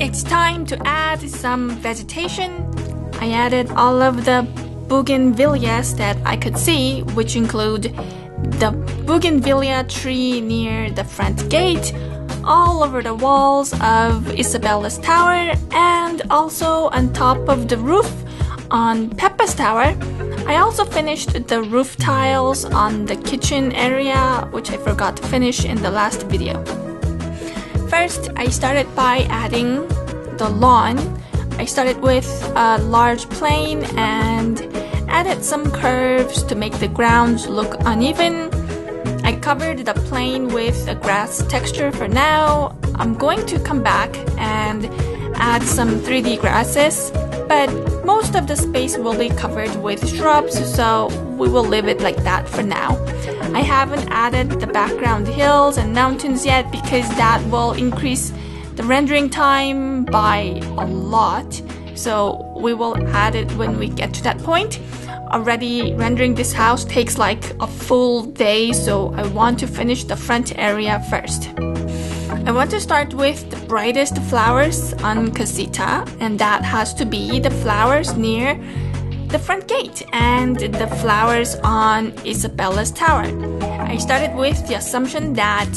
It's time to add some vegetation. I added all of the Bougainvilleas that I could see, which include the Bougainvillea tree near the front gate, all over the walls of Isabela's tower, and also on top of the roof on Pepa's tower. I also finished the roof tiles on the kitchen area, which I forgot to finish in the last video. First, I started by adding the lawn. I started with a large plane and added some curves to make the ground look uneven. I covered the plane with a grass texture for now. I'm going to come back and add some 3D grasses, but most of the space will be covered with shrubs, so we will leave it like that for now. I haven't added the background hills and mountains yet because that will increase the rendering time by a lot, so we will add it when we get to that point. Already rendering this house takes like a full day, so I want to finish the front area first. I want to start with the brightest flowers on Casita, and that has to be the flowers near the front gate and the flowers on Isabela's tower. I started with the assumption that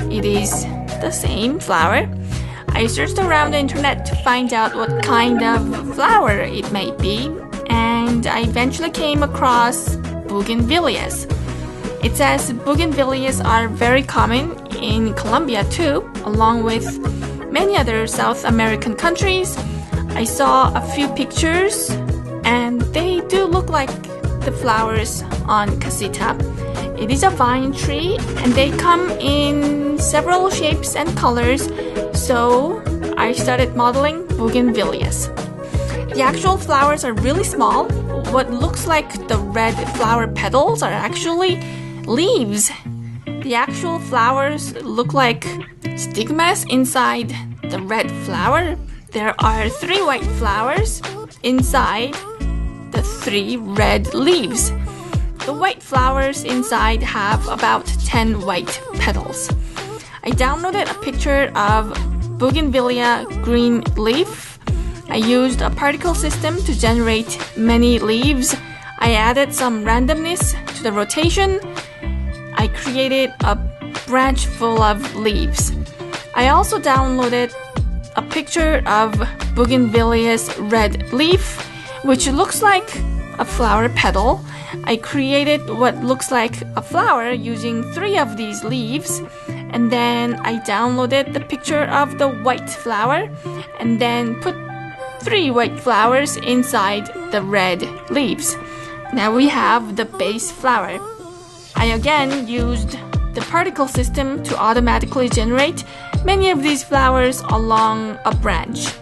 it is the same flower. I searched around the internet to find out what kind of flower it might be, and I eventually came across Bougainvilleas. It says Bougainvilleas are very common in Colombia too, along with many other South American countries. I saw a few pictures and they do look like the flowers on Casita. It is a vine tree and they come in several shapes and colors, so I started modeling Bougainvilleas. The actual flowers are really small. What looks like the red flower petals are actually leaves. The actual flowers look like stigmas inside the red flower. There are 3 white flowers inside the 3 red leaves. The white flowers inside have about 10 white petals. I downloaded a picture of Bougainvillea green leaf. I used a particle system to generate many leaves. I added some randomness to the rotation. I created a branch full of leaves. I also downloaded a picture of Bougainvillea's red leaf, which looks like a flower petal. I created what looks like a flower using 3 of these leaves, and then I downloaded the picture of the white flower and then put 3 white flowers inside the red leaves. Now we have the base flower. I again used the particle system to automatically generate many of these flowers along a branch.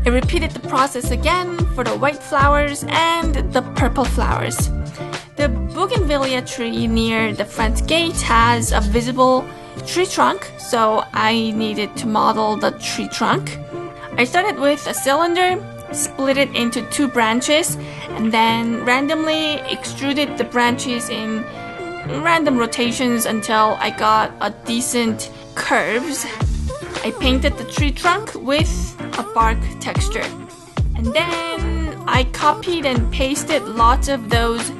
I repeated the process again for the white flowers and the purple flowers. The Bougainvillea tree near the front gate has a visible tree trunk, so I needed to model the tree trunk. I started with a cylinder, split it into 2 branches, and then randomly extruded the branches in random rotations until I got a decent curves. I painted the tree trunk with a bark texture, and then I copied and pasted lots of those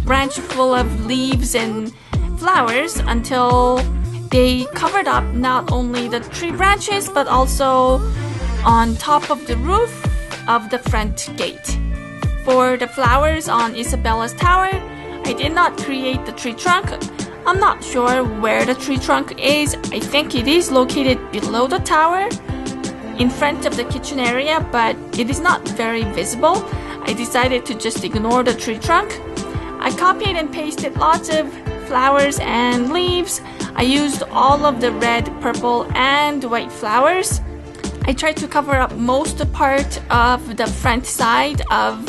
branch full of leaves and flowers until they covered up not only the tree branches but also on top of the roof of the front gate. For the flowers on Isabela's tower, I did not create the tree trunk. I'm not sure where the tree trunk is. I think it is located below the tower, in front of the kitchen area, but it is not very visible. I decided to just ignore the tree trunk. I copied and pasted lots of flowers and leaves. I used all of the red, purple, and white flowers. I tried to cover up most part of the front side of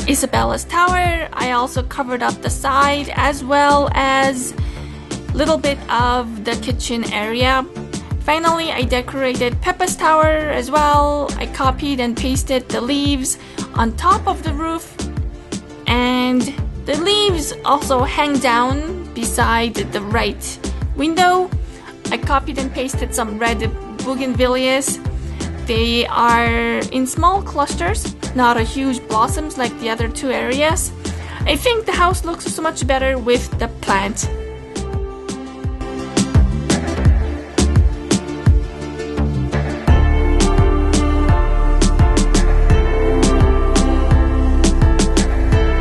Isabela's tower. I also covered up the side as well as a little bit of the kitchen area. Finally, I decorated Pepa's tower as well. I copied and pasted the leaves on top of the roof, and the leaves also hang down beside the right window. I copied and pasted some red bougainvilleas. They are in small clusters, not a huge blossoms like the other two areas. I think the house looks so much better with the plant.